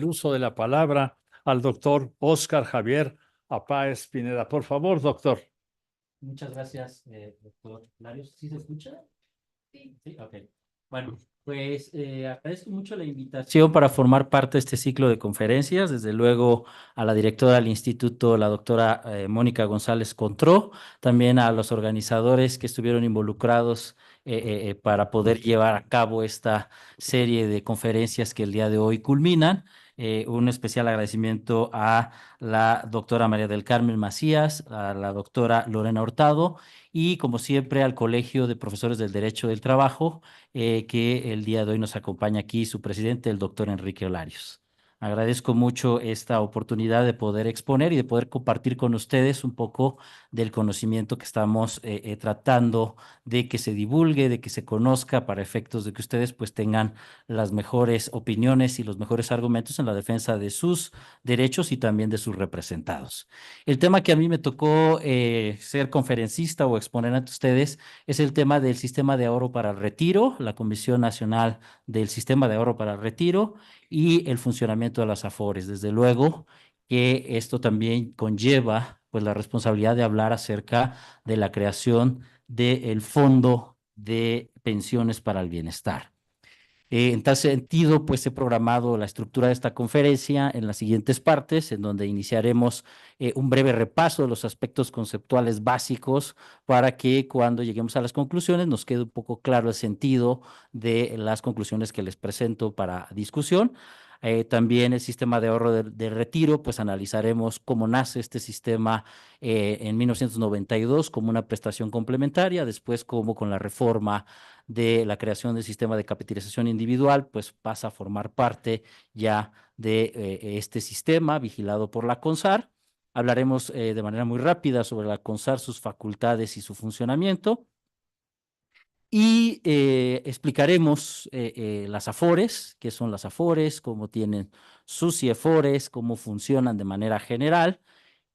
el uso de la palabra al doctor Óscar Javier Apáez Pineda. Por favor, doctor. Muchas gracias, doctor Larios. ¿Sí se escucha? Sí. Sí, ok. Bueno, pues agradezco mucho la invitación para formar parte de este ciclo de conferencias. Desde luego a la directora del instituto, la doctora Mónica González Contró, también a los organizadores que estuvieron involucrados para poder llevar a cabo esta serie de conferencias que el día de hoy culminan. Un especial agradecimiento a la doctora María del Carmen Macías, a la doctora Lorena Hurtado y, como siempre, al Colegio de Profesores del Derecho del Trabajo, que el día de hoy nos acompaña aquí su presidente, el doctor Enrique Olarios. Agradezco mucho esta oportunidad de poder exponer y de poder compartir con ustedes un poco del conocimiento que estamos tratando de que se divulgue, de que se conozca para efectos de que ustedes pues tengan las mejores opiniones y los mejores argumentos en la defensa de sus derechos y también de sus representados. El tema que a mí me tocó ser conferencista o exponer ante ustedes es el tema del sistema de ahorro para el retiro, la Comisión Nacional del Sistema de Ahorro para el Retiro y el funcionamiento de las AFORES. Desde luego que esto también conlleva pues la responsabilidad de hablar acerca de la creación del Fondo de Pensiones para el Bienestar. En tal sentido, pues he programado la estructura de esta conferencia en las siguientes partes, en donde iniciaremos un breve repaso de los aspectos conceptuales básicos para que cuando lleguemos a las conclusiones nos quede un poco claro el sentido de las conclusiones que les presento para discusión. También el sistema de ahorro de retiro, pues analizaremos cómo nace este sistema en 1992 como una prestación complementaria, después cómo con la reforma de la creación del sistema de capitalización individual, pues pasa a formar parte ya de este sistema vigilado por la CONSAR. Hablaremos de manera muy rápida sobre la CONSAR, sus facultades y su funcionamiento. Y explicaremos las AFORES, qué son las AFORES, cómo tienen sus CIEFORES, cómo funcionan de manera general.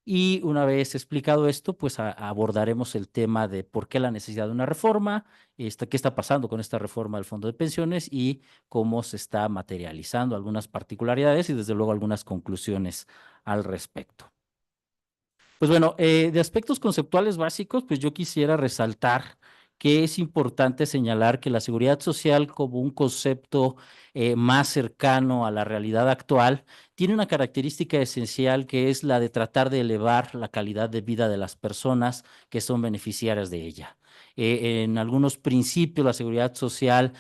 Y una vez explicado esto, pues abordaremos el tema de por qué la necesidad de una reforma, qué está pasando con esta reforma del Fondo de Pensiones y cómo se está materializando algunas particularidades y desde luego algunas conclusiones al respecto. Pues bueno, de aspectos conceptuales básicos, pues yo quisiera resaltar que es importante señalar que la seguridad social como un concepto más cercano a la realidad actual tiene una característica esencial que es la de tratar de elevar la calidad de vida de las personas que son beneficiarias de ella. En algunos principios la seguridad social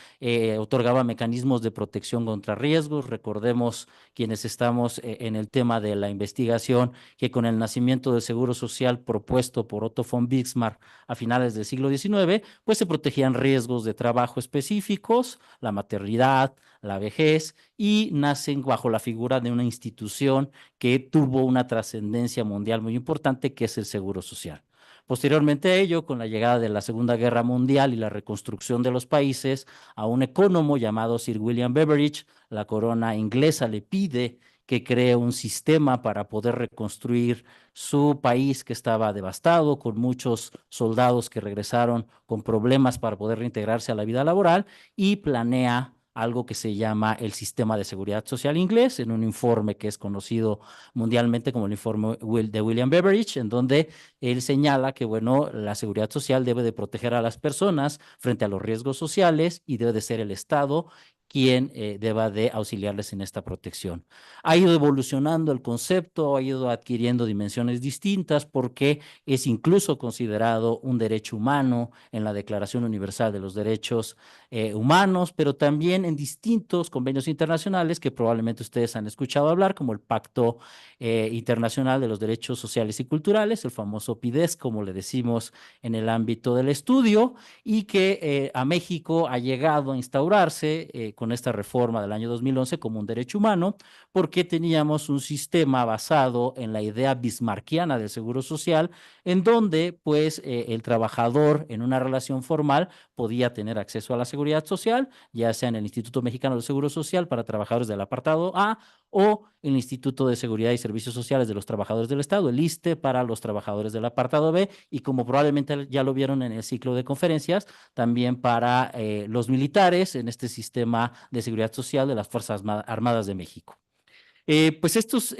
otorgaba mecanismos de protección contra riesgos. Recordemos quienes estamos en el tema de la investigación que con el nacimiento del Seguro Social propuesto por Otto von Bismarck a finales del siglo XIX, pues se protegían riesgos de trabajo específicos, la maternidad, la vejez, y nacen bajo la figura de una institución que tuvo una trascendencia mundial muy importante, que es el Seguro Social. Posteriormente a ello, con la llegada de la Segunda Guerra Mundial y la reconstrucción de los países, a un ecónomo llamado Sir William Beveridge, la corona inglesa le pide que cree un sistema para poder reconstruir su país que estaba devastado, con muchos soldados que regresaron con problemas para poder reintegrarse a la vida laboral, y planea algo que se llama el Sistema de Seguridad Social inglés, en un informe que es conocido mundialmente como el informe de William Beveridge, en donde él señala que, bueno, la seguridad social debe de proteger a las personas frente a los riesgos sociales y debe de ser el Estado quien deba de auxiliarles en esta protección. Ha ido evolucionando el concepto, ha ido adquiriendo dimensiones distintas porque es incluso considerado un derecho humano en la Declaración Universal de los Derechos Humanos, pero también en distintos convenios internacionales que probablemente ustedes han escuchado hablar, como el Pacto Internacional de los Derechos Sociales y Culturales, el famoso PIDES, como le decimos en el ámbito del estudio, y que a México ha llegado a instaurarse con esta reforma del año 2011 como un derecho humano, porque teníamos un sistema basado en la idea bismarckiana del seguro social, en donde pues el trabajador en una relación formal podía tener acceso a la seguridad social, ya sea en el Instituto Mexicano del Seguro Social para trabajadores del apartado A o el Instituto de Seguridad y Servicios Sociales de los Trabajadores del Estado, el ISSSTE, para los trabajadores del apartado B, y como probablemente ya lo vieron en el ciclo de conferencias, también para los militares en este sistema de seguridad social de las Fuerzas Armadas de México. Pues estos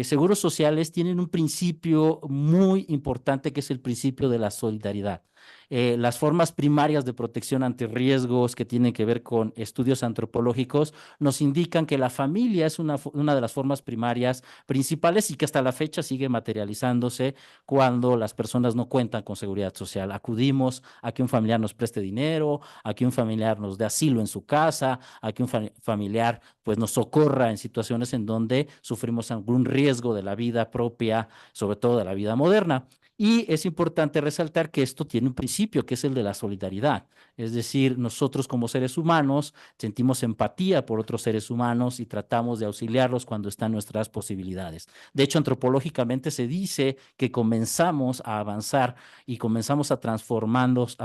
seguros sociales tienen un principio muy importante que es el principio de la solidaridad. Las formas primarias de protección ante riesgos que tienen que ver con estudios antropológicos nos indican que la familia es una de las formas primarias principales y que hasta la fecha sigue materializándose cuando las personas no cuentan con seguridad social. Acudimos a que un familiar nos preste dinero, a que un familiar nos dé asilo en su casa, a que un familiar pues nos socorra en situaciones en donde sufrimos algún riesgo de la vida propia, sobre todo de la vida moderna. Y es importante resaltar que esto tiene un principio, que es el de la solidaridad. Es decir, nosotros como seres humanos sentimos empatía por otros seres humanos y tratamos de auxiliarlos cuando están nuestras posibilidades. De hecho, antropológicamente se dice que comenzamos a avanzar y comenzamos a transformarnos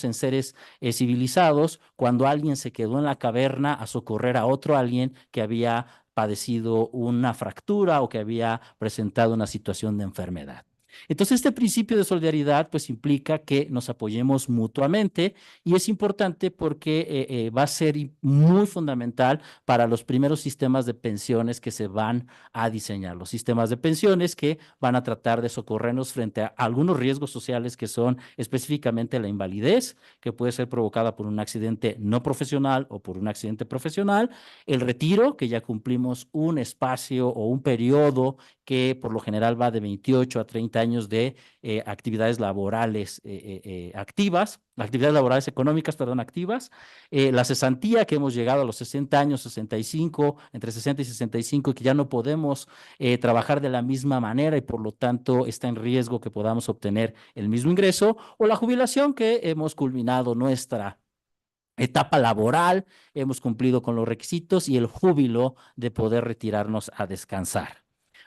en seres civilizados cuando alguien se quedó en la caverna a socorrer a otro alguien que había padecido una fractura o que había presentado una situación de enfermedad. Entonces, este principio de solidaridad pues implica que nos apoyemos mutuamente y es importante porque va a ser muy fundamental para los primeros sistemas de pensiones que se van a diseñar. Los sistemas de pensiones que van a tratar de socorrernos frente a algunos riesgos sociales que son específicamente la invalidez, que puede ser provocada por un accidente no profesional o por un accidente profesional, el retiro, que ya cumplimos un espacio o un periodo que por lo general va de 28 a 30 años de actividades laborales activas, actividades laborales económicas, perdón, activas, la cesantía que hemos llegado a los 60 años, 65, entre 60 y 65, y que ya no podemos trabajar de la misma manera y por lo tanto está en riesgo que podamos obtener el mismo ingreso, o la jubilación que hemos culminado nuestra etapa laboral, hemos cumplido con los requisitos y el júbilo de poder retirarnos a descansar.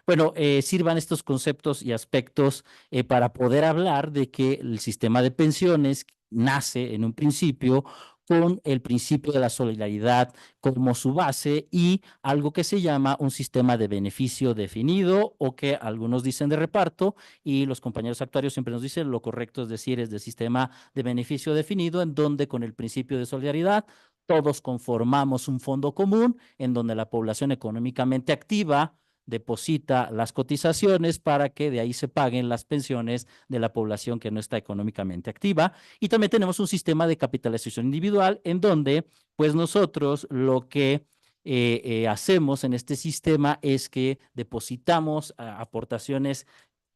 Bueno, sirvan estos conceptos y aspectos para poder hablar de que el sistema de pensiones nace en un principio con el principio de la solidaridad como su base y algo que se llama un sistema de beneficio definido o que algunos dicen de reparto y los compañeros actuarios siempre nos dicen lo correcto es decir, es del sistema de beneficio definido en donde con el principio de solidaridad todos conformamos un fondo común en donde la población económicamente activa deposita las cotizaciones para que de ahí se paguen las pensiones de la población que no está económicamente activa. Y también tenemos un sistema de capitalización individual en donde, pues nosotros lo que hacemos en este sistema es que depositamos aportaciones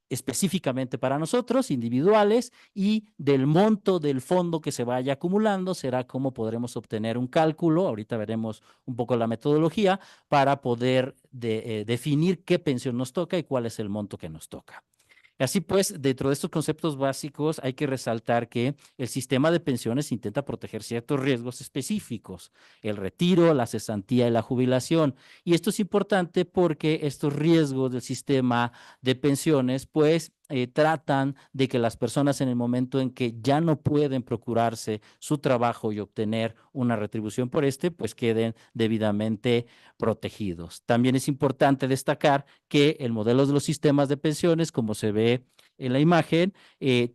específicamente para nosotros, individuales, y del monto del fondo que se vaya acumulando será cómo podremos obtener un cálculo, ahorita veremos un poco la metodología, para poder definir qué pensión nos toca y cuál es el monto que nos toca. Así pues, dentro de estos conceptos básicos hay que resaltar que el sistema de pensiones intenta proteger ciertos riesgos específicos, el retiro, la cesantía y la jubilación. Y esto es importante porque estos riesgos del sistema de pensiones, pues, tratan de que las personas en el momento en que ya no pueden procurarse su trabajo y obtener una retribución por este, pues queden debidamente protegidos. También es importante destacar que el modelo de los sistemas de pensiones, como se ve en la imagen,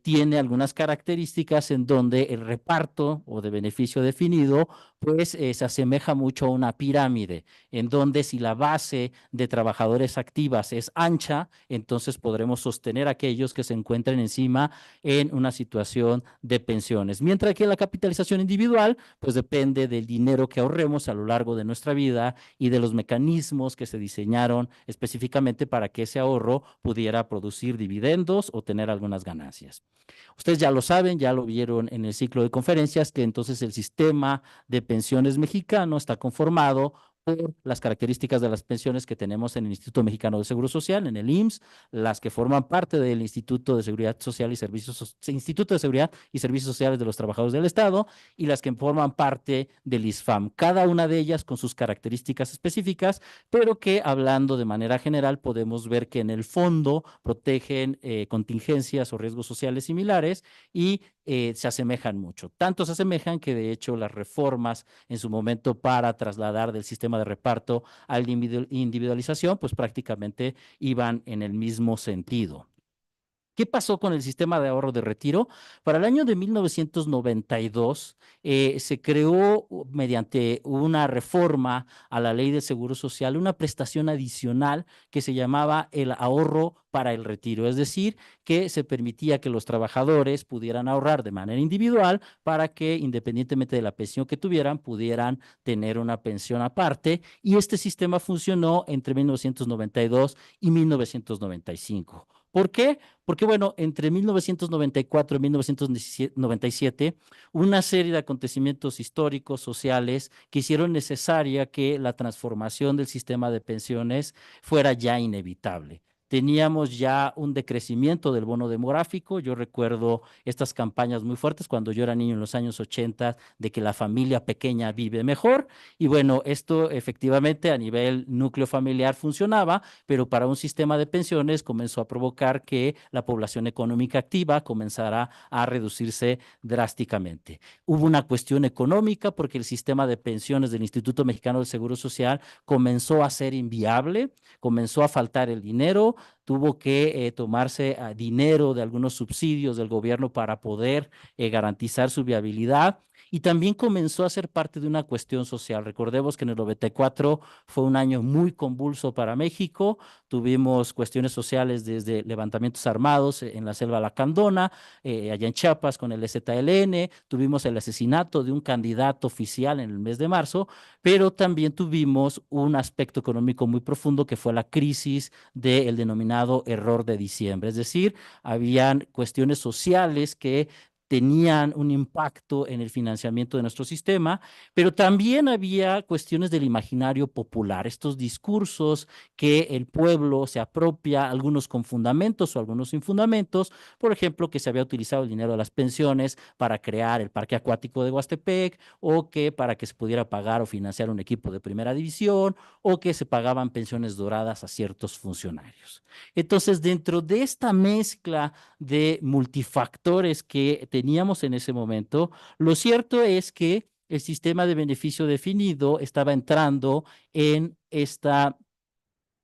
tiene algunas características en donde el reparto o de beneficio definido, pues se asemeja mucho a una pirámide, en donde si la base de trabajadores activas es ancha, entonces podremos sostener a aquellos que se encuentren encima en una situación de pensiones. Mientras que la capitalización individual, pues depende del dinero que ahorremos a lo largo de nuestra vida y de los mecanismos que se diseñaron específicamente para que ese ahorro pudiera producir dividendos o tener algunas ganancias. Ustedes ya lo saben, ya lo vieron en el ciclo de conferencias, que entonces el sistema de pensiones mexicano está conformado por las características de las pensiones que tenemos en el Instituto Mexicano de Seguro Social, en el IMSS, las que forman parte del Instituto de Seguridad Social y Instituto de Seguridad y Servicios Sociales de los Trabajadores del Estado y las que forman parte del ISFAM. Cada una de ellas con sus características específicas, pero que hablando de manera general podemos ver que en el fondo protegen contingencias o riesgos sociales similares y se asemejan mucho. Tanto se asemejan que de hecho las reformas en su momento para trasladar del sistema de reparto a la individualización, pues prácticamente iban en el mismo sentido. ¿Qué pasó con el sistema de ahorro de retiro? Para el año de 1992 se creó mediante una reforma a la ley de seguro social una prestación adicional que se llamaba el ahorro para el retiro, es decir, que se permitía que los trabajadores pudieran ahorrar de manera individual para que independientemente de la pensión que tuvieran, pudieran tener una pensión aparte y este sistema funcionó entre 1992 y 1995. ¿Por qué? Porque, bueno, entre 1994 y 1997, una serie de acontecimientos históricos, sociales, que hicieron necesaria que la transformación del sistema de pensiones fuera ya inevitable. Teníamos ya un decrecimiento del bono demográfico. Yo recuerdo estas campañas muy fuertes cuando yo era niño en los años 80 de que la familia pequeña vive mejor. Y bueno, esto efectivamente a nivel núcleo familiar funcionaba, pero para un sistema de pensiones comenzó a provocar que la población económica activa comenzara a reducirse drásticamente. Hubo una cuestión económica porque el sistema de pensiones del Instituto Mexicano del Seguro Social comenzó a ser inviable, comenzó a faltar el dinero, tuvo que tomarse dinero de algunos subsidios del gobierno para poder garantizar su viabilidad y también comenzó a ser parte de una cuestión social. Recordemos que en el 94 fue un año muy convulso para México, tuvimos cuestiones sociales desde levantamientos armados en la selva lacandona, allá en Chiapas con el EZLN, tuvimos el asesinato de un candidato oficial en el mes de marzo, pero también tuvimos un aspecto económico muy profundo que fue la crisis del denominado error de diciembre, es decir, habían cuestiones sociales que tenían un impacto en el financiamiento de nuestro sistema, pero también había cuestiones del imaginario popular, estos discursos que el pueblo se apropia, algunos con fundamentos o algunos sin fundamentos, por ejemplo, que se había utilizado el dinero de las pensiones para crear el parque acuático de Huastepec, o que para que se pudiera pagar o financiar un equipo de primera división, o que se pagaban pensiones doradas a ciertos funcionarios. Entonces, dentro de esta mezcla de multifactores que teníamos en ese momento, lo cierto es que el sistema de beneficio definido estaba entrando en esta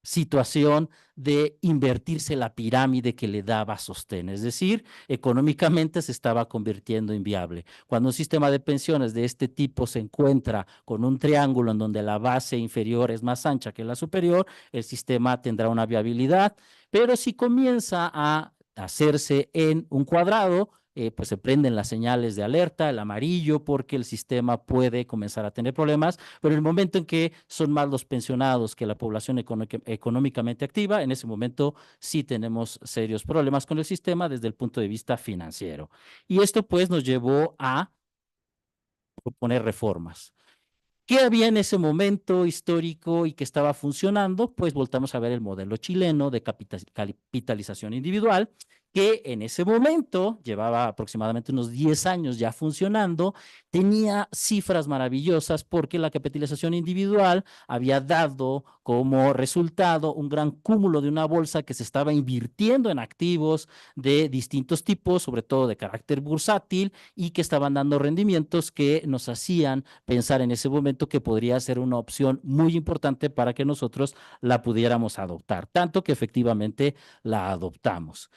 situación de invertirse la pirámide que le daba sostén, es decir, económicamente se estaba convirtiendo en viable. Cuando un sistema de pensiones de este tipo se encuentra con un triángulo en donde la base inferior es más ancha que la superior, el sistema tendrá una viabilidad, pero si comienza a hacerse en un cuadrado, pues se prenden las señales de alerta, el amarillo, porque el sistema puede comenzar a tener problemas, pero en el momento en que son más los pensionados que la población económicamente activa, en ese momento sí tenemos serios problemas con el sistema desde el punto de vista financiero. Y esto pues nos llevó a proponer reformas. ¿Qué había en ese momento histórico y que estaba funcionando? Pues voltamos a ver el modelo chileno de capitalización individual, que en ese momento llevaba aproximadamente unos 10 años ya funcionando, tenía cifras maravillosas porque la capitalización individual había dado como resultado un gran cúmulo de una bolsa que se estaba invirtiendo en activos de distintos tipos, sobre todo de carácter bursátil, y que estaban dando rendimientos que nos hacían pensar en ese momento que podría ser una opción muy importante para que nosotros la pudiéramos adoptar, tanto que efectivamente la adoptamos.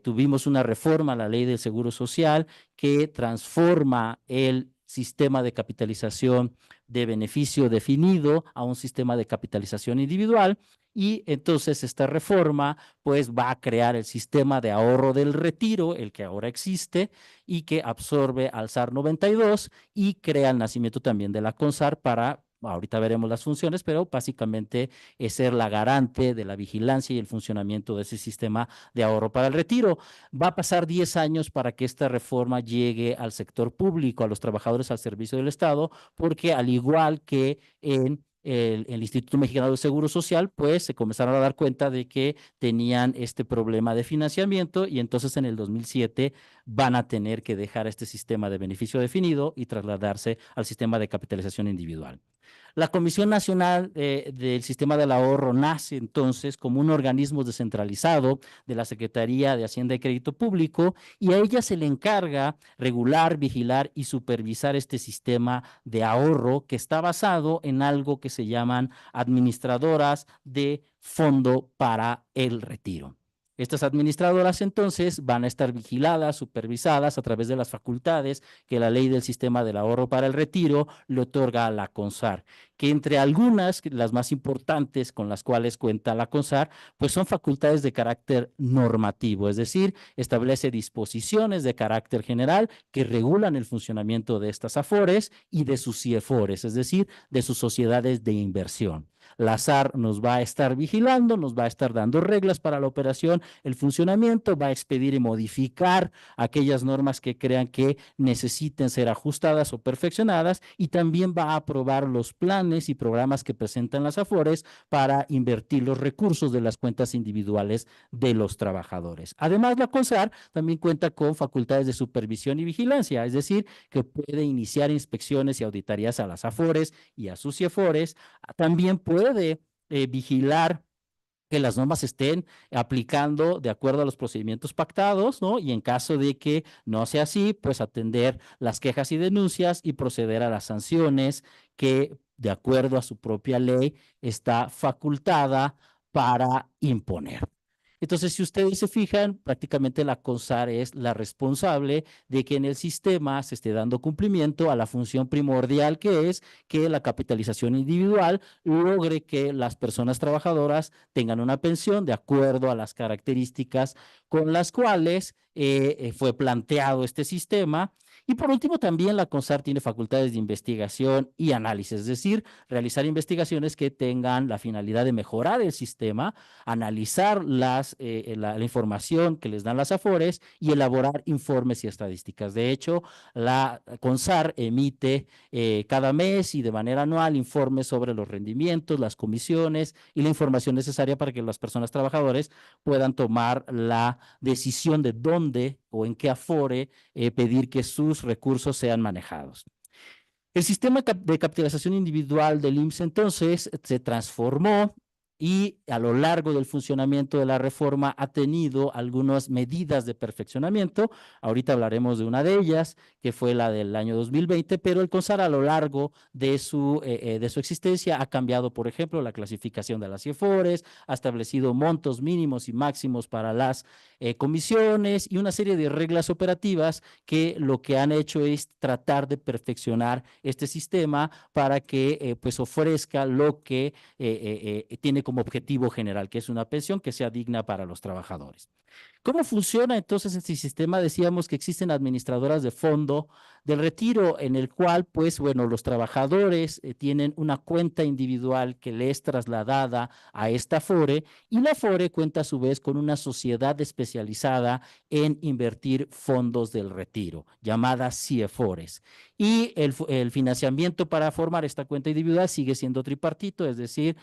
Tuvimos una reforma a la ley del Seguro Social que transforma el sistema de capitalización de beneficio definido a un sistema de capitalización individual. Y entonces esta reforma pues va a crear el sistema de ahorro del retiro, el que ahora existe y que absorbe al SAR 92 y crea el nacimiento también de la CONSAR para, ahorita veremos las funciones, pero básicamente es ser la garante de la vigilancia y el funcionamiento de ese sistema de ahorro para el retiro. Va a pasar 10 años para que esta reforma llegue al sector público, a los trabajadores al servicio del Estado, porque al igual que en el Instituto Mexicano del Seguro Social, pues se comenzaron a dar cuenta de que tenían este problema de financiamiento y entonces en el 2007 van a tener que dejar este sistema de beneficio definido y trasladarse al sistema de capitalización individual. La Comisión Nacional del Sistema del Ahorro nace entonces como un organismo descentralizado de la Secretaría de Hacienda y Crédito Público y a ella se le encarga regular, vigilar y supervisar este sistema de ahorro que está basado en algo que se llaman administradoras de fondo para el retiro. Estas administradoras entonces van a estar vigiladas, supervisadas a través de las facultades que la ley del sistema del ahorro para el retiro le otorga a la CONSAR, que entre algunas, las más importantes con las cuales cuenta la CONSAR, pues son facultades de carácter normativo, es decir, establece disposiciones de carácter general que regulan el funcionamiento de estas AFORES y de sus CIEFORES, es decir, de sus sociedades de inversión. La SAR nos va a estar vigilando, nos va a estar dando reglas para la operación, el funcionamiento, va a expedir y modificar aquellas normas que crean que necesiten ser ajustadas o perfeccionadas y también va a aprobar los planes y programas que presentan las AFORES para invertir los recursos de las cuentas individuales de los trabajadores. Además, la CONSAR también cuenta con facultades de supervisión y vigilancia, es decir, que puede iniciar inspecciones y auditorías a las AFORES y a sus CIEFORES. También puede vigilar que las normas estén aplicando de acuerdo a los procedimientos pactados, ¿no? Y en caso de que no sea así, pues atender las quejas y denuncias y proceder a las sanciones que, de acuerdo a su propia ley, está facultada para imponer. Entonces, si ustedes se fijan, prácticamente la CONSAR es la responsable de que en el sistema se esté dando cumplimiento a la función primordial que es que la capitalización individual logre que las personas trabajadoras tengan una pensión de acuerdo a las características con las cuales fue planteado este sistema. Y por último, también la CONSAR tiene facultades de investigación y análisis, es decir, realizar investigaciones que tengan la finalidad de mejorar el sistema, analizar la información que les dan las AFORES y elaborar informes y estadísticas. De hecho, la CONSAR emite cada mes y de manera anual informes sobre los rendimientos, las comisiones y la información necesaria para que las personas trabajadoras puedan tomar la decisión de dónde o en qué AFORE pedir que sus recursos sean manejados. El sistema de capitalización individual del IMSS entonces se transformó y a lo largo del funcionamiento de la reforma ha tenido algunas medidas de perfeccionamiento. Ahorita hablaremos de una de ellas, que fue la del año 2020, pero el CONSAR a lo largo de su existencia ha cambiado, por ejemplo, la clasificación de las CIEFORES, ha establecido montos mínimos y máximos para las comisiones y una serie de reglas operativas que lo que han hecho es tratar de perfeccionar este sistema para que pues ofrezca lo que tiene como objetivo general, que es una pensión que sea digna para los trabajadores. ¿Cómo funciona entonces este sistema? Decíamos que existen administradoras de fondo del retiro en el cual, pues, bueno, los trabajadores tienen una cuenta individual que le es trasladada a esta AFORE y la AFORE cuenta a su vez con una sociedad especializada en invertir fondos del retiro, llamada CIEFORES. Y el financiamiento para formar esta cuenta individual sigue siendo tripartito, es decir,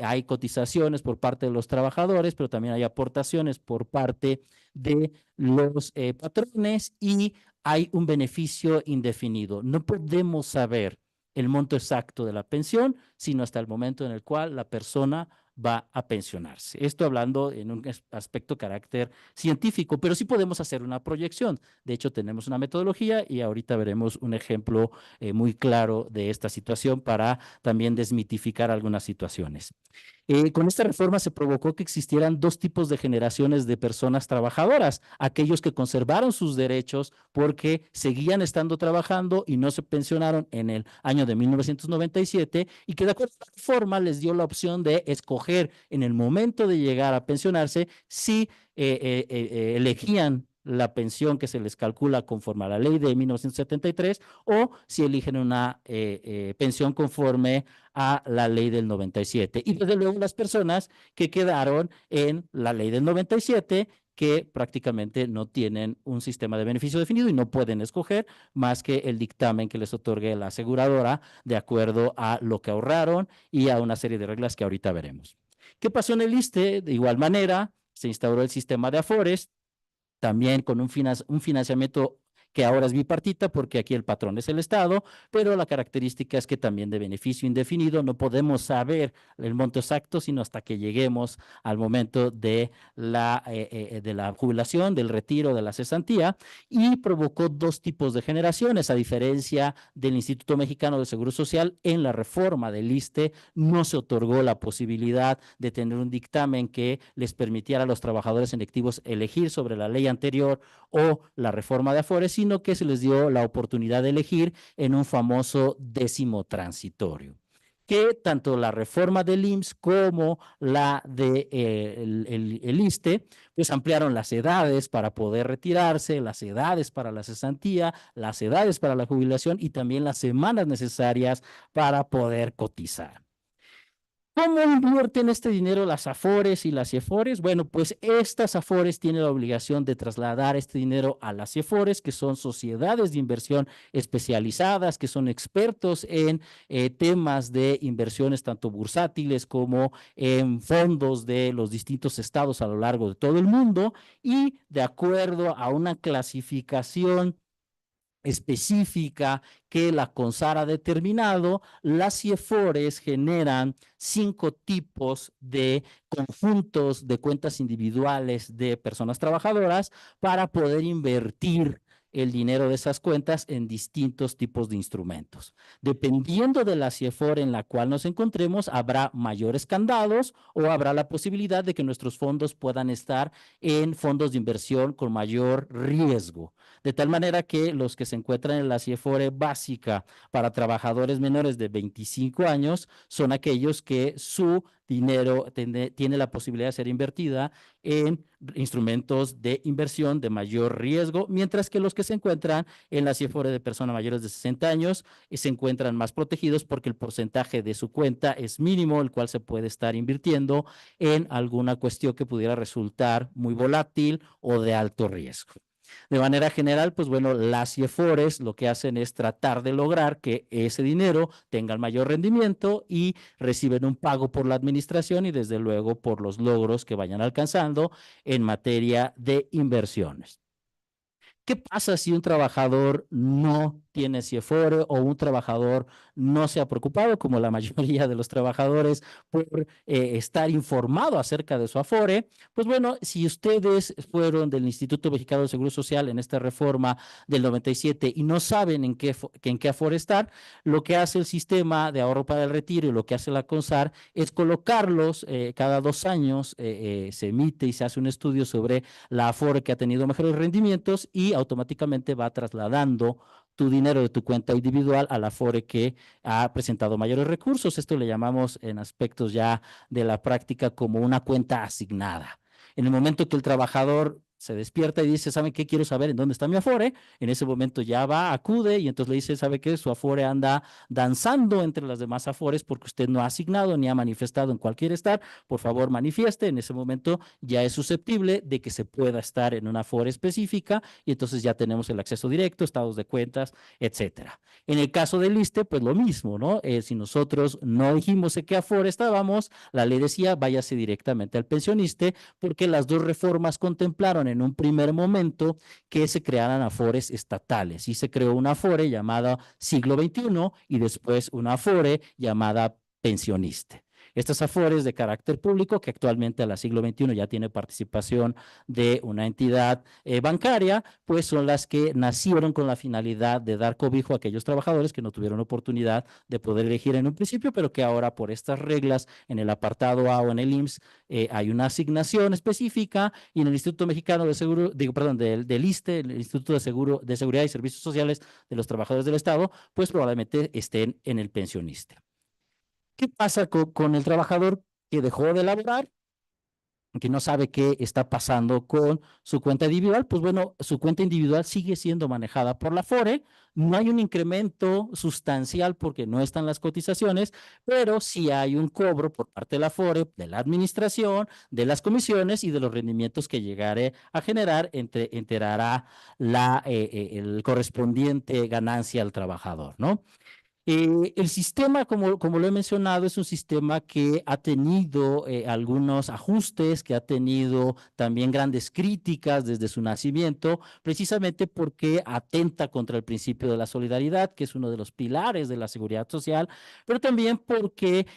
hay cotizaciones por parte de los trabajadores, pero también hay aportaciones por parte de los patrones y hay un beneficio indefinido. No podemos saber el monto exacto de la pensión, sino hasta el momento en el cual la persona va a pensionarse. Esto hablando en un aspecto carácter científico, pero sí podemos hacer una proyección. De hecho, tenemos una metodología y ahorita veremos un ejemplo muy claro de esta situación para también desmitificar algunas situaciones. Con esta reforma se provocó que existieran dos tipos de generaciones de personas trabajadoras, aquellos que conservaron sus derechos porque seguían estando trabajando y no se pensionaron en el año de 1997 y que de acuerdo a la reforma les dio la opción de escoger en el momento de llegar a pensionarse si elegían la pensión que se les calcula conforme a la ley de 1973 o si eligen una pensión conforme a la ley del 97. Y desde luego las personas que quedaron en la ley del 97 que prácticamente no tienen un sistema de beneficio definido y no pueden escoger más que el dictamen que les otorgue la aseguradora de acuerdo a lo que ahorraron y a una serie de reglas que ahorita veremos. ¿Qué pasó en el ISSSTE? De igual manera, se instauró el sistema de AFORES, también con un financiamiento que ahora es bipartita porque aquí el patrón es el Estado, pero la característica es que también de beneficio indefinido no podemos saber el monto exacto sino hasta que lleguemos al momento de la jubilación, del retiro, de la cesantía, y provocó dos tipos de generaciones, a diferencia del Instituto Mexicano de Seguro Social. En la reforma del ISSSTE no se otorgó la posibilidad de tener un dictamen que les permitiera a los trabajadores electivos elegir sobre la ley anterior o la reforma de Afores, sino que se les dio la oportunidad de elegir en un famoso décimo transitorio, que tanto la reforma del IMSS como la de el ISSSTE, pues ampliaron las edades para poder retirarse, las edades para la cesantía, las edades para la jubilación y también las semanas necesarias para poder cotizar. ¿Cómo invierten este dinero las AFORES y las CIEFORES? Bueno, pues estas AFORES tienen la obligación de trasladar este dinero a las CIEFORES, que son sociedades de inversión especializadas, que son expertos en temas de inversiones tanto bursátiles como en fondos de los distintos estados a lo largo de todo el mundo, y de acuerdo a una clasificación específica que la CONSAR ha determinado, las CIEFORES generan 5 tipos de conjuntos de cuentas individuales de personas trabajadoras para poder invertir el dinero de esas cuentas en distintos tipos de instrumentos. Dependiendo de la CIEFOR en la cual nos encontremos, habrá mayores candados o habrá la posibilidad de que nuestros fondos puedan estar en fondos de inversión con mayor riesgo. De tal manera que los que se encuentran en la CIEFORE básica para trabajadores menores de 25 años son aquellos que su dinero tiene la posibilidad de ser invertida en instrumentos de inversión de mayor riesgo, mientras que los que se encuentran en la CIEFORE de personas mayores de 60 años se encuentran más protegidos porque el porcentaje de su cuenta es mínimo, el cual se puede estar invirtiendo en alguna cuestión que pudiera resultar muy volátil o de alto riesgo. De manera general, pues bueno, las CIEFORES lo que hacen es tratar de lograr que ese dinero tenga el mayor rendimiento y reciben un pago por la administración y desde luego por los logros que vayan alcanzando en materia de inversiones. ¿Qué pasa si un trabajador no tiene CIEFORE o un trabajador no se ha preocupado, como la mayoría de los trabajadores, por estar informado acerca de su AFORE? Pues bueno, si ustedes fueron del Instituto Mexicano de Seguro Social en esta reforma del 97 y no saben en qué AFORE estar, lo que hace el sistema de ahorro para el retiro y lo que hace la CONSAR es colocarlos cada 2 años, se emite y se hace un estudio sobre la AFORE que ha tenido mejores rendimientos y automáticamente va trasladando tu dinero de tu cuenta individual a la AFORE que ha presentado mayores recursos. Esto le llamamos en aspectos ya de la práctica como una cuenta asignada. En el momento que el trabajador se despierta y dice, ¿sabe qué? Quiero saber en dónde está mi AFORE. En ese momento ya va, acude y entonces le dice, ¿sabe qué? Su AFORE anda danzando entre las demás AFORES porque usted no ha asignado ni ha manifestado en cualquier estar. Por favor, manifieste. En ese momento ya es susceptible de que se pueda estar en una AFORE específica y entonces ya tenemos el acceso directo, estados de cuentas, etcétera. En el caso del ISSSTE, pues lo mismo, ¿no? Si nosotros no dijimos en qué AFORE estábamos, la ley decía, váyase directamente al pensioniste, porque las dos reformas contemplaron en un primer momento que se crearan AFORES estatales y se creó una AFORE llamada Siglo XXI y después una AFORE llamada Pensioniste. Estas AFORES de carácter público, que actualmente a la Siglo XXI ya tiene participación de una entidad bancaria, pues son las que nacieron con la finalidad de dar cobijo a aquellos trabajadores que no tuvieron oportunidad de poder elegir en un principio, pero que ahora por estas reglas en el apartado A o en el IMSS hay una asignación específica y en el Instituto Mexicano de Seguro, del ISSSTE, el Instituto de Seguridad y Servicios Sociales de los Trabajadores del Estado, pues probablemente estén en el pensionista. ¿Qué pasa con el trabajador que dejó de laborar, que no sabe qué está pasando con su cuenta individual? Pues bueno, su cuenta individual sigue siendo manejada por la AFORE, no hay un incremento sustancial porque no están las cotizaciones, pero sí hay un cobro por parte de la AFORE, de la administración, de las comisiones y de los rendimientos que llegare a generar, enterará el correspondiente ganancia al trabajador, ¿no? El sistema, como lo he mencionado, es un sistema que ha tenido algunos ajustes, que ha tenido también grandes críticas desde su nacimiento, precisamente porque atenta contra el principio de la solidaridad, que es uno de los pilares de la seguridad social, pero también porque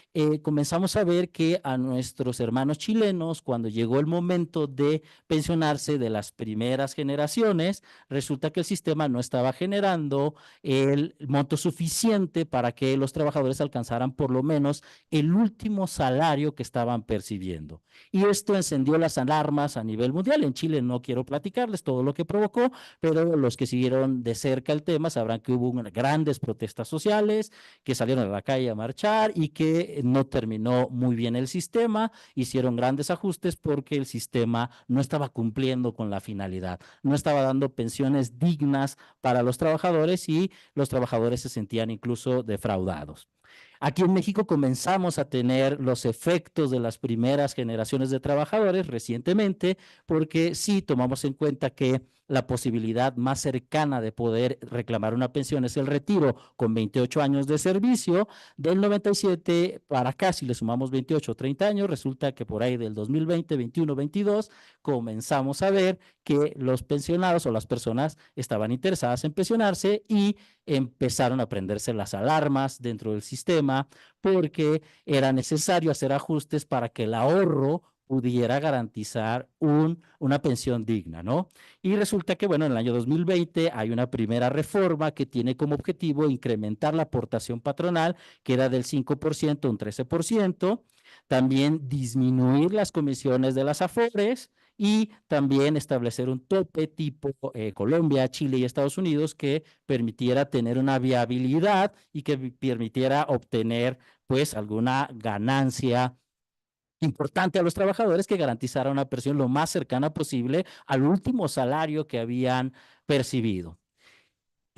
comenzamos a ver que a nuestros hermanos chilenos, cuando llegó el momento de pensionarse de las primeras generaciones, resulta que el sistema no estaba generando el monto suficiente para que los trabajadores alcanzaran por lo menos el último salario que estaban percibiendo. Y esto encendió las alarmas a nivel mundial. En Chile no quiero platicarles todo lo que provocó, pero los que siguieron de cerca el tema sabrán que hubo grandes protestas sociales, que salieron a la calle a marchar y que no terminó muy bien el sistema. Hicieron grandes ajustes porque el sistema no estaba cumpliendo con la finalidad, no estaba dando pensiones dignas para los trabajadores y los trabajadores se sentían incluso defraudados. Aquí en México comenzamos a tener los efectos de las primeras generaciones de trabajadores recientemente, porque sí tomamos en cuenta que la posibilidad más cercana de poder reclamar una pensión es el retiro con 28 años de servicio. Del 97 para acá, si le sumamos 28 o 30 años, resulta que por ahí del 2020, 21, 22, comenzamos a ver que los pensionados o las personas estaban interesadas en pensionarse y empezaron a prenderse las alarmas dentro del sistema porque era necesario hacer ajustes para que el ahorro pudiera garantizar una pensión digna, ¿no? Y resulta que, bueno, en el año 2020 hay una primera reforma que tiene como objetivo incrementar la aportación patronal, que era del 5% a un 13%, también disminuir las comisiones de las AFORES y también establecer un tope tipo Colombia, Chile y Estados Unidos que permitiera tener una viabilidad y que permitiera obtener pues alguna ganancia importante a los trabajadores que garantizara una pensión lo más cercana posible al último salario que habían percibido.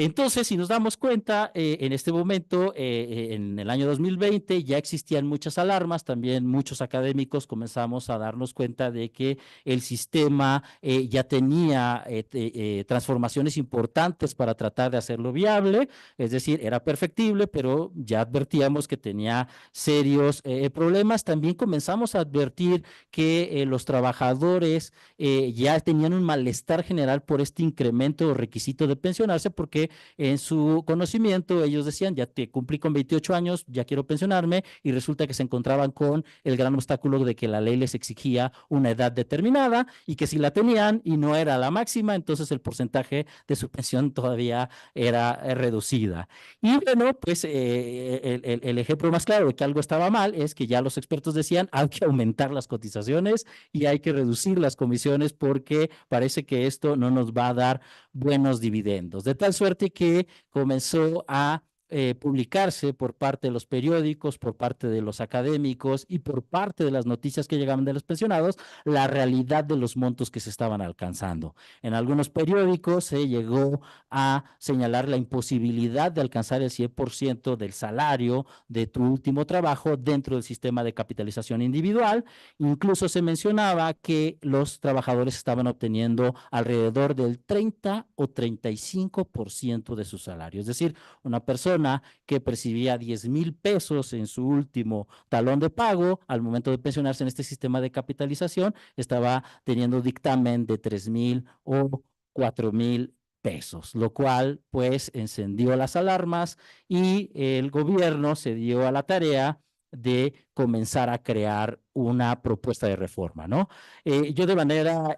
Entonces, si nos damos cuenta, en este momento, en el año 2020, ya existían muchas alarmas, también muchos académicos comenzamos a darnos cuenta de que el sistema ya tenía transformaciones importantes para tratar de hacerlo viable, es decir, era perfectible, pero ya advertíamos que tenía serios problemas. También comenzamos a advertir que los trabajadores ya tenían un malestar general por este incremento o requisito de pensionarse, porque en su conocimiento ellos decían, ya te cumplí con 28 años, ya quiero pensionarme, y resulta que se encontraban con el gran obstáculo de que la ley les exigía una edad determinada y que si la tenían y no era la máxima, entonces el porcentaje de su pensión todavía era reducida. Y bueno, pues el ejemplo más claro de que algo estaba mal es que ya los expertos decían, hay que aumentar las cotizaciones y hay que reducir las comisiones porque parece que esto no nos va a dar buenos dividendos. De tal suerte que comenzó a publicarse por parte de los periódicos, por parte de los académicos y por parte de las noticias que llegaban de los pensionados, la realidad de los montos que se estaban alcanzando. En algunos periódicos se llegó a señalar la imposibilidad de alcanzar el 100% del salario de tu último trabajo dentro del sistema de capitalización individual. Incluso se mencionaba que los trabajadores estaban obteniendo alrededor del 30 o 35% de su salario. Es decir, una persona que percibía 10,000 pesos en su último talón de pago, al momento de pensionarse en este sistema de capitalización, estaba teniendo dictamen de 3,000 o 4,000 pesos, lo cual pues encendió las alarmas y el gobierno se dio a la tarea de comenzar a crear una propuesta de reforma, ¿no? Yo de manera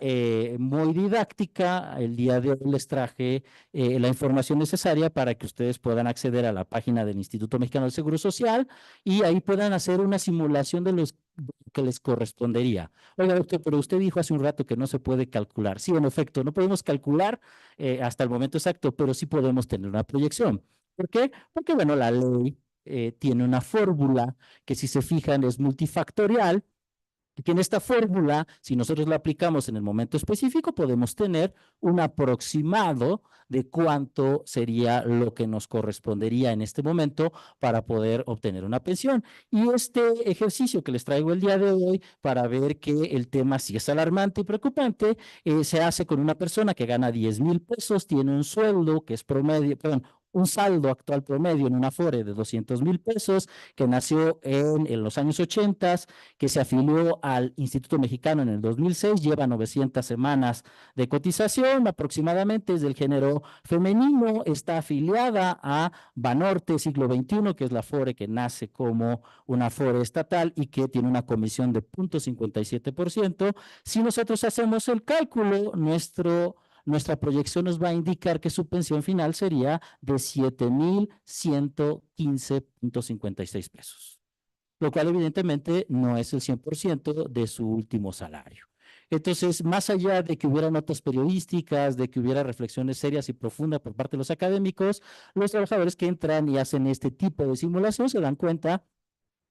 muy didáctica, el día de hoy les traje la información necesaria para que ustedes puedan acceder a la página del Instituto Mexicano del Seguro Social y ahí puedan hacer una simulación de los que les correspondería. Oiga, doctor, pero usted dijo hace un rato que no se puede calcular. Sí, en efecto, no podemos calcular hasta el momento exacto, pero sí podemos tener una proyección. ¿Por qué? Porque, bueno, la ley tiene una fórmula que si se fijan es multifactorial, que en esta fórmula, si nosotros la aplicamos en el momento específico, podemos tener un aproximado de cuánto sería lo que nos correspondería en este momento para poder obtener una pensión. Y este ejercicio que les traigo el día de hoy para ver que el tema sí es alarmante y preocupante, se hace con una persona que gana 10,000 pesos, tiene un sueldo que es promedio, perdón, un saldo actual promedio en una Afore de 200,000 pesos, que nació en los años 80, que se afilió al Instituto Mexicano en el 2006, lleva 900 semanas de cotización, aproximadamente es del género femenino, está afiliada a Banorte Siglo XXI, que es la Afore que nace como una Afore estatal y que tiene una comisión de 0.57%. Si nosotros hacemos el cálculo, nuestra proyección nos va a indicar que su pensión final sería de 7,115,56 pesos, lo cual evidentemente no es el 100% de su último salario. Entonces, más allá de que hubiera notas periodísticas, de que hubiera reflexiones serias y profundas por parte de los académicos, los trabajadores que entran y hacen este tipo de simulación se dan cuenta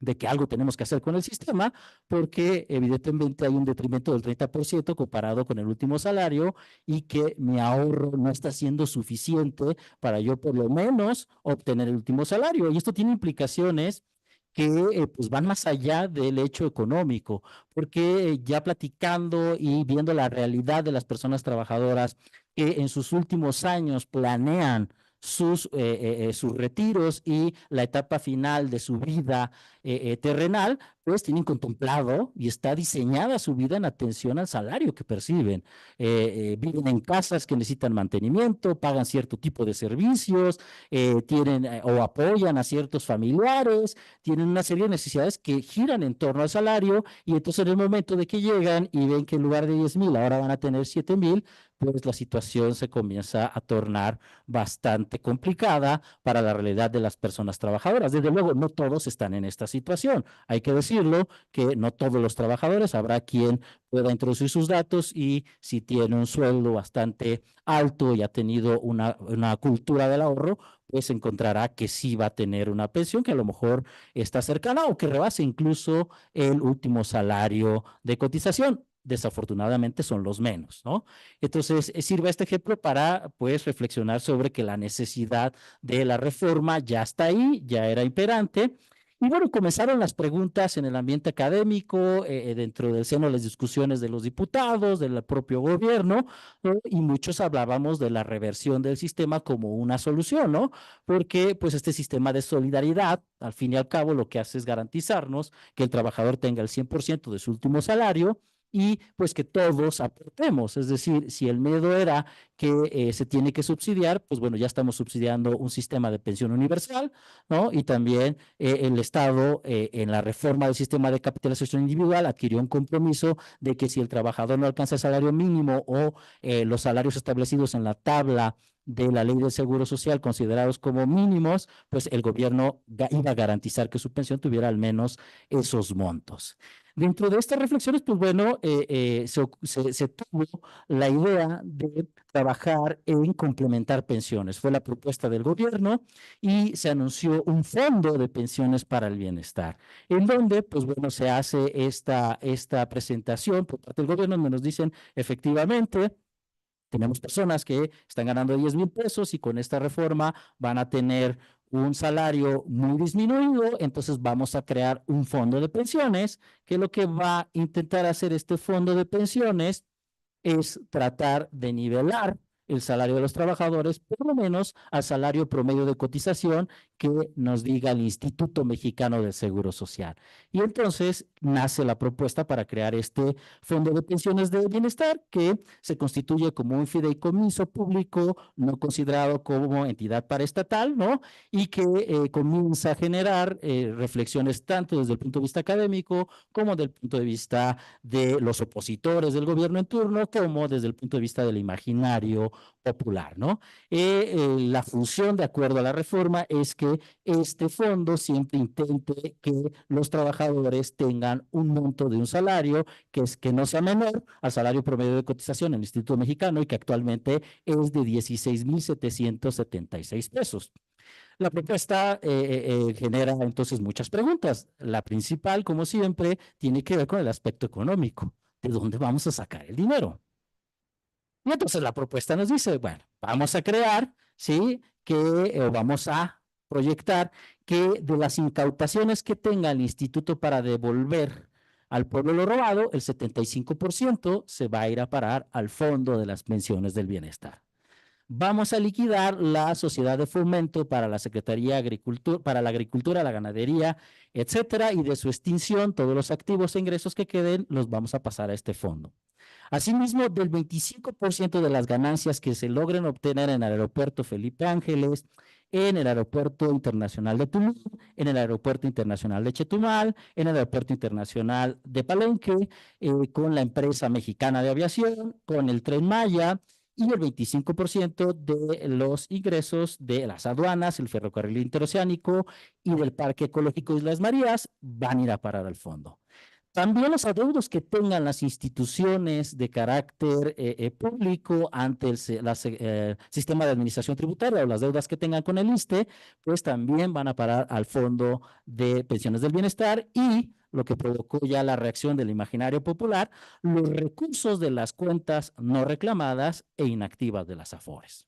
de que algo tenemos que hacer con el sistema, porque evidentemente hay un detrimento del 30% comparado con el último salario y que mi ahorro no está siendo suficiente para yo por lo menos obtener el último salario. Y esto tiene implicaciones que pues van más allá del hecho económico, porque ya platicando y viendo la realidad de las personas trabajadoras que en sus últimos años planean sus retiros y la etapa final de su vida terrenal, pues tienen contemplado y está diseñada su vida en atención al salario que perciben. Viven en casas que necesitan mantenimiento, pagan cierto tipo de servicios, tienen o apoyan a ciertos familiares, tienen una serie de necesidades que giran en torno al salario, y entonces en el momento de que llegan y ven que en lugar de 10,000 ahora van a tener 7,000, pues la situación se comienza a tornar bastante complicada para la realidad de las personas trabajadoras. Desde luego, no todos están en esta situación. Hay que decirlo, que no todos los trabajadores, habrá quien pueda introducir sus datos y si tiene un sueldo bastante alto y ha tenido una cultura del ahorro, pues encontrará que sí va a tener una pensión que a lo mejor está cercana o que rebase incluso el último salario de cotización. Desafortunadamente son los menos, ¿no? Entonces, sirve este ejemplo para, pues, reflexionar sobre que la necesidad de la reforma ya está ahí, ya era imperante. Y bueno, comenzaron las preguntas en el ambiente académico, dentro del seno de las discusiones de los diputados, del propio gobierno, ¿no? Y muchos hablábamos de la reversión del sistema como una solución, ¿no? Porque pues este sistema de solidaridad, al fin y al cabo, lo que hace es garantizarnos que el trabajador tenga el 100% de su último salario y pues que todos aportemos. Es decir, si el miedo era que se tiene que subsidiar, pues bueno, ya estamos subsidiando un sistema de pensión universal, ¿no? Y también el Estado, en la reforma del sistema de capitalización individual, adquirió un compromiso de que si el trabajador no alcanza el salario mínimo o los salarios establecidos en la tabla de la ley del Seguro Social considerados como mínimos, pues el gobierno iba a garantizar que su pensión tuviera al menos esos montos. Dentro de estas reflexiones, pues bueno, se tuvo la idea de trabajar en complementar pensiones. Fue la propuesta del gobierno y se anunció un fondo de pensiones para el bienestar, en donde, pues bueno, se hace esta presentación por parte del gobierno, donde nos dicen efectivamente, tenemos personas que están ganando 10,000 pesos y con esta reforma van a tener un salario muy disminuido, entonces vamos a crear un fondo de pensiones, que lo que va a intentar hacer este fondo de pensiones es tratar de nivelar el salario de los trabajadores, por lo menos al salario promedio de cotización que nos diga el Instituto Mexicano del Seguro Social. Y entonces nace la propuesta para crear este Fondo de Pensiones de Bienestar, que se constituye como un fideicomiso público no considerado como entidad paraestatal, ¿no? Y que comienza a generar reflexiones tanto desde el punto de vista académico como desde el punto de vista de los opositores del gobierno en turno, como desde el punto de vista del imaginario popular, ¿no? La función, de acuerdo a la reforma, es que este fondo siempre intente que los trabajadores tengan un monto de un salario que no sea menor al salario promedio de cotización en el Instituto Mexicano y que actualmente es de 16,776 pesos. La propuesta genera entonces muchas preguntas. La principal, como siempre, tiene que ver con el aspecto económico. ¿De dónde vamos a sacar el dinero? Y entonces la propuesta nos dice, bueno, vamos a crear, ¿sí? Vamos a proyectar que de las incautaciones que tenga el instituto para devolver al pueblo lo robado, el 75% se va a ir a parar al fondo de las pensiones del bienestar. vamos a liquidar la sociedad de fomento para la Secretaría de Agricultura, para la agricultura, la ganadería, etcétera, y de su extinción, todos los activos e ingresos que queden los vamos a pasar a este fondo. Asimismo, del 25% de las ganancias que se logren obtener en el aeropuerto Felipe Ángeles, en el aeropuerto internacional de Tulum, en el aeropuerto internacional de Chetumal, en el aeropuerto internacional de Palenque, con la empresa mexicana de aviación, con el Tren Maya, y el 25% de los ingresos de las aduanas, el ferrocarril interoceánico y del Parque Ecológico Islas Marías van a ir a parar al fondo. También los adeudos que tengan las instituciones de carácter público ante el sistema de administración tributaria o las deudas que tengan con el ISSSTE, pues también van a parar al Fondo de Pensiones del Bienestar y lo que provocó ya la reacción del imaginario popular, los recursos de las cuentas no reclamadas e inactivas de las AFORES.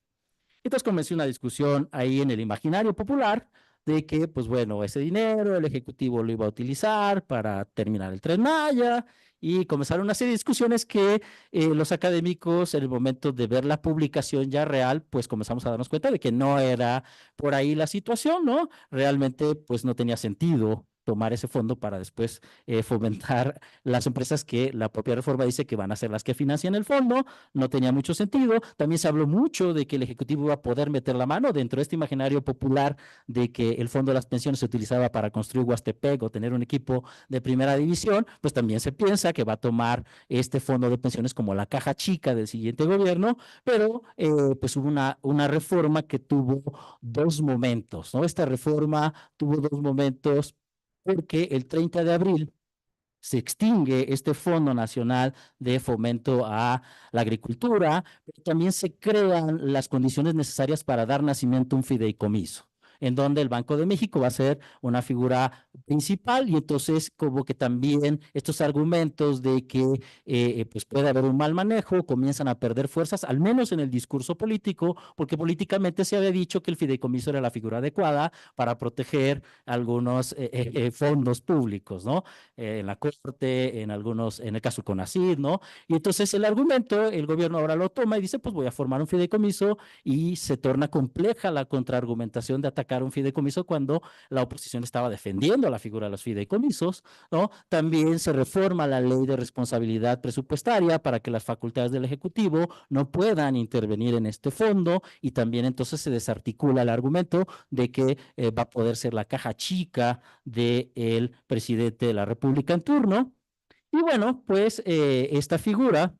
Entonces comenzó una discusión ahí en el imaginario popular de que, pues bueno, ese dinero el Ejecutivo lo iba a utilizar para terminar el Tren Maya y comenzaron una serie de discusiones que los académicos en el momento de ver la publicación ya real, pues comenzamos a darnos cuenta de que no era por ahí la situación, ¿no? Realmente, pues no tenía sentido tomar ese fondo para después fomentar las empresas que la propia reforma dice que van a ser las que financian el fondo. No tenía mucho sentido. También se habló mucho de que el Ejecutivo iba a poder meter la mano dentro de este imaginario popular de que el fondo de las pensiones se utilizaba para construir Huastepec o tener un equipo de primera división, pues también se piensa que va a tomar este fondo de pensiones como la caja chica del siguiente gobierno, pero pues hubo una reforma que tuvo dos momentos, ¿no? Esta reforma tuvo dos momentos porque el 30 de abril se extingue este Fondo Nacional de Fomento a la Agricultura, pero también se crean las condiciones necesarias para dar nacimiento a un fideicomiso, en donde el Banco de México va a ser una figura principal y entonces como que también estos argumentos de que pues puede haber un mal manejo comienzan a perder fuerzas, al menos en el discurso político, porque políticamente se había dicho que el fideicomiso era la figura adecuada para proteger algunos fondos públicos, ¿no? En la Corte, en algunos, en el caso CONACYT, ¿no? Y entonces el argumento, el gobierno ahora lo toma y dice, pues voy a formar un fideicomiso y se torna compleja la contraargumentación de atacar un fideicomiso cuando la oposición estaba defendiendo la figura de los fideicomisos, ¿no? También se reforma la ley de responsabilidad presupuestaria para que las facultades del Ejecutivo no puedan intervenir en este fondo y también entonces se desarticula el argumento de que va a poder ser la caja chica del presidente de la República en turno. Y bueno, pues esta figura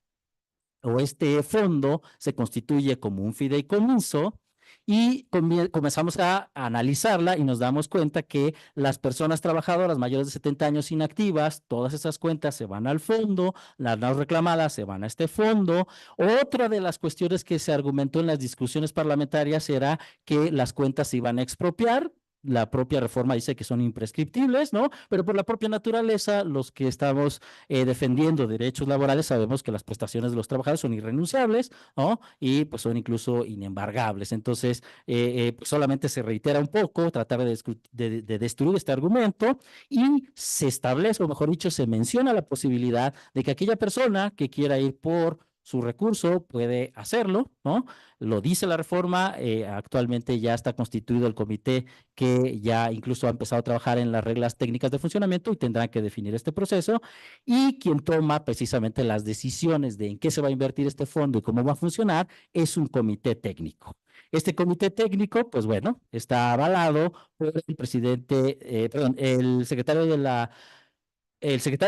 o este fondo se constituye como un fideicomiso y comenzamos a analizarla y nos damos cuenta que las personas trabajadoras mayores de 70 años inactivas, todas esas cuentas se van al fondo, las no reclamadas se van a este fondo. Otra de las cuestiones que se argumentó en las discusiones parlamentarias era que las cuentas se iban a expropiar. La propia reforma dice que son imprescriptibles, ¿no? Pero por la propia naturaleza, los que estamos defendiendo derechos laborales sabemos que las prestaciones de los trabajadores son irrenunciables, ¿no? Y pues son incluso inembargables. Entonces, pues solamente se reitera un poco, tratar de destruir este argumento y se establece, o mejor dicho, se menciona la posibilidad de que aquella persona que quiera ir por su recurso puede hacerlo, ¿no? Lo dice la reforma, actualmente ya está constituido el comité que ya incluso ha empezado a trabajar en las reglas técnicas de funcionamiento y tendrán que definir este proceso y quien toma precisamente las decisiones de en qué se va a invertir este fondo y cómo va a funcionar es un comité técnico. Este comité técnico, pues bueno, está avalado por el presidente, el secretario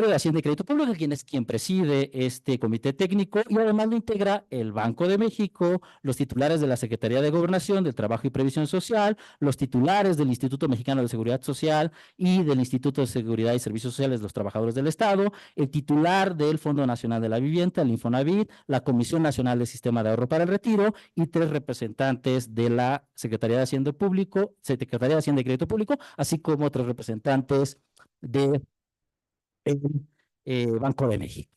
de Hacienda y Crédito Público, quien preside este comité técnico y además lo integra el Banco de México, los titulares de la Secretaría de Gobernación, del Trabajo y Previsión Social, los titulares del Instituto Mexicano de Seguridad Social y del Instituto de Seguridad y Servicios Sociales de los Trabajadores del Estado, el titular del Fondo Nacional de la Vivienda, el Infonavit, la Comisión Nacional del Sistema de Ahorro para el Retiro y 3 representantes de la Secretaría de Hacienda Público, Secretaría de Hacienda y Crédito Público, así como 3 representantes de el Banco de México.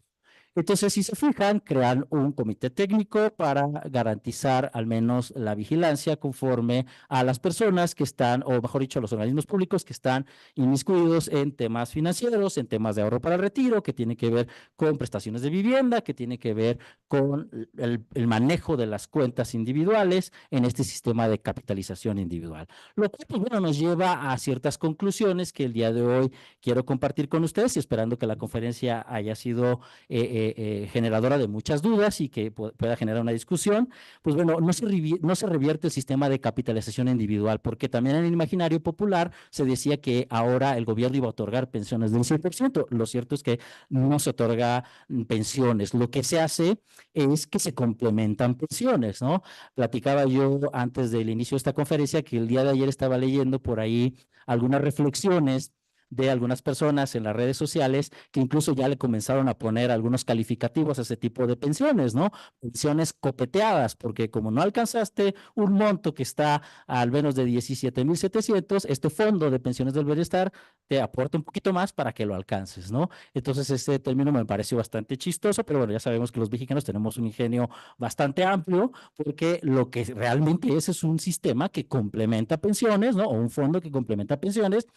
Entonces, si se fijan, crean un comité técnico para garantizar al menos la vigilancia conforme a las personas que están, o mejor dicho, a los organismos públicos que están inmiscuidos en temas financieros, en temas de ahorro para retiro, que tiene que ver con prestaciones de vivienda, que tiene que ver con el manejo de las cuentas individuales en este sistema de capitalización individual. Lo cual, pues bueno, nos lleva a ciertas conclusiones que el día de hoy quiero compartir con ustedes y esperando que la conferencia haya sido generadora de muchas dudas y que pueda generar una discusión. Pues bueno, no se revierte el sistema de capitalización individual, porque también en el imaginario popular se decía que ahora el gobierno iba a otorgar pensiones del 100%. Lo cierto es que no se otorga pensiones. Lo que se hace es que se complementan pensiones, ¿no? Platicaba yo antes del inicio de esta conferencia que el día de ayer estaba leyendo por ahí algunas reflexiones de algunas personas en las redes sociales que incluso ya le comenzaron a poner algunos calificativos a ese tipo de pensiones, ¿no? Pensiones copeteadas, porque como no alcanzaste un monto que está al menos de 17,700, este fondo de pensiones del bienestar te aporta un poquito más para que lo alcances, ¿no? Entonces, este término me pareció bastante chistoso, pero bueno, ya sabemos que los mexicanos tenemos un ingenio bastante amplio, porque lo que realmente es un sistema que complementa pensiones, ¿no? O un fondo que complementa pensiones,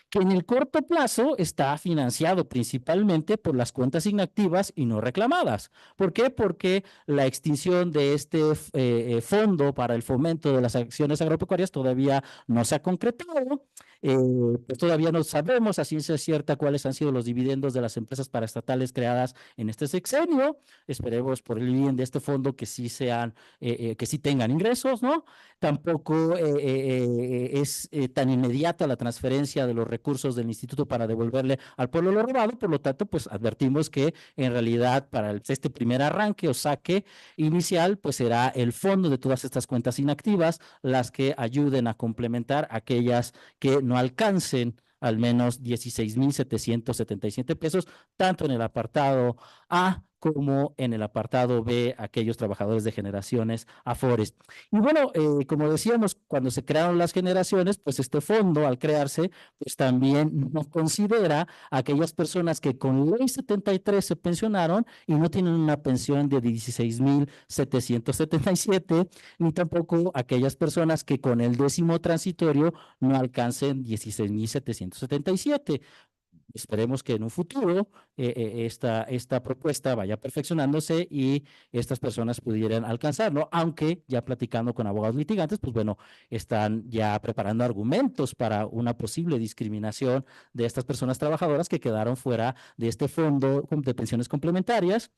que en el corto plazo está financiado principalmente por las cuentas inactivas y no reclamadas. ¿Por qué? Porque la extinción de este fondo para el fomento de las acciones agropecuarias todavía no se ha concretado. Pues todavía no sabemos a ciencia cierta cuáles han sido los dividendos de las empresas paraestatales creadas en este sexenio. Esperemos por el bien de este fondo que sí sean, que sí tengan ingresos, ¿no? Tampoco es tan inmediata la transferencia de los recursos del instituto para devolverle al pueblo lo robado. Por lo tanto, pues advertimos que en realidad para este primer arranque o saque inicial, pues será el fondo de todas estas cuentas inactivas las que ayuden a complementar aquellas que no alcancen al menos 16,777 pesos, tanto en el apartado A como en el apartado B, aquellos trabajadores de generaciones Afores. Y bueno, como decíamos, cuando se crearon las generaciones, pues este fondo al crearse, pues también no considera a aquellas personas que con ley 73 se pensionaron y no tienen una pensión de 16,777, ni tampoco aquellas personas que con el 10º transitorio no alcancen 16,777. Esperemos que en un futuro esta propuesta vaya perfeccionándose y estas personas pudieran alcanzarlo, aunque ya platicando con abogados litigantes, pues bueno, están ya preparando argumentos para una posible discriminación de estas personas trabajadoras que quedaron fuera de este fondo de pensiones complementarias.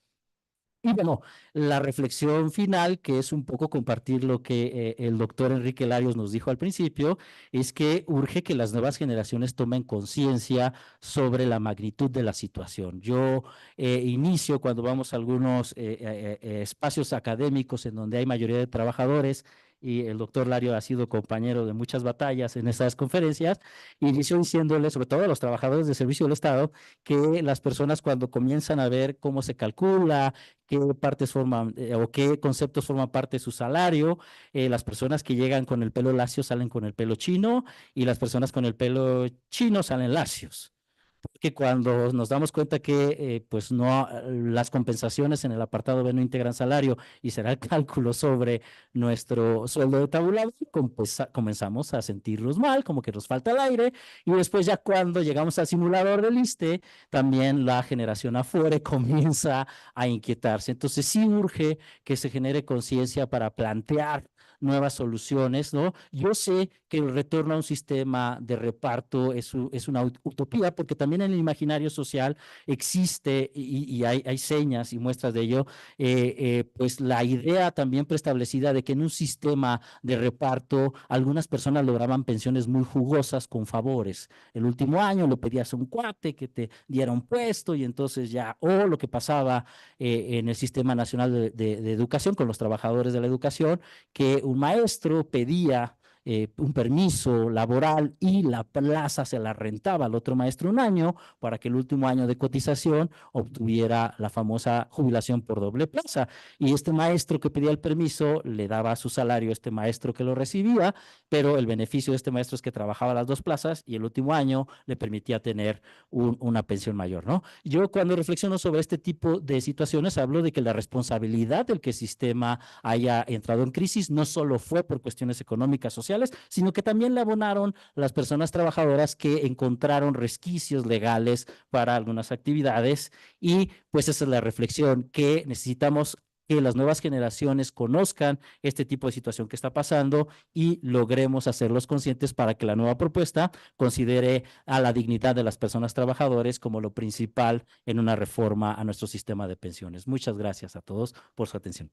Y bueno, la reflexión final, que es un poco compartir lo que el doctor Enrique Larios nos dijo al principio, es que urge que las nuevas generaciones tomen conciencia sobre la magnitud de la situación. Yo inicio cuando vamos a algunos espacios académicos en donde hay mayoría de trabajadores, y el doctor Lario ha sido compañero de muchas batallas en estas conferencias, inició diciéndole, sobre todo a los trabajadores de servicio del Estado, que las personas cuando comienzan a ver cómo se calcula, qué partes forman o qué conceptos forman parte de su salario. Las personas que llegan con el pelo lacio salen con el pelo chino y las personas con el pelo chino salen lacios. Porque cuando nos damos cuenta que pues no, las compensaciones en el apartado B no integran salario y será el cálculo sobre nuestro sueldo de tabulador, comenzamos a sentirnos mal, como que nos falta el aire, y después ya cuando llegamos al simulador del ISSSTE, también la generación afuera comienza a inquietarse. Entonces sí urge que se genere conciencia para plantear nuevas soluciones, ¿no? Yo sé que el retorno a un sistema de reparto es una utopía, porque también en el imaginario social existe y hay señas y muestras de ello, pues la idea también preestablecida de que en un sistema de reparto algunas personas lograban pensiones muy jugosas con favores. El último año lo pedías a un cuate que te diera un puesto y entonces ya, o lo que pasaba en el Sistema Nacional de Educación con los trabajadores de la educación, que un maestro pedía un permiso laboral y la plaza se la rentaba al otro maestro un año para que el último año de cotización obtuviera la famosa jubilación por doble plaza. Y este maestro que pedía el permiso le daba su salario a este maestro que lo recibía, pero el beneficio de este maestro es que trabajaba las dos plazas y el último año le permitía tener una pensión mayor, ¿no? Yo cuando reflexiono sobre este tipo de situaciones hablo de que la responsabilidad del que el sistema haya entrado en crisis no solo fue por cuestiones económicas, sociales, sino que también le abonaron las personas trabajadoras que encontraron resquicios legales para algunas actividades y pues esa es la reflexión que necesitamos que las nuevas generaciones conozcan este tipo de situación que está pasando y logremos hacerlos conscientes para que la nueva propuesta considere a la dignidad de las personas trabajadoras como lo principal en una reforma a nuestro sistema de pensiones. Muchas gracias a todos por su atención.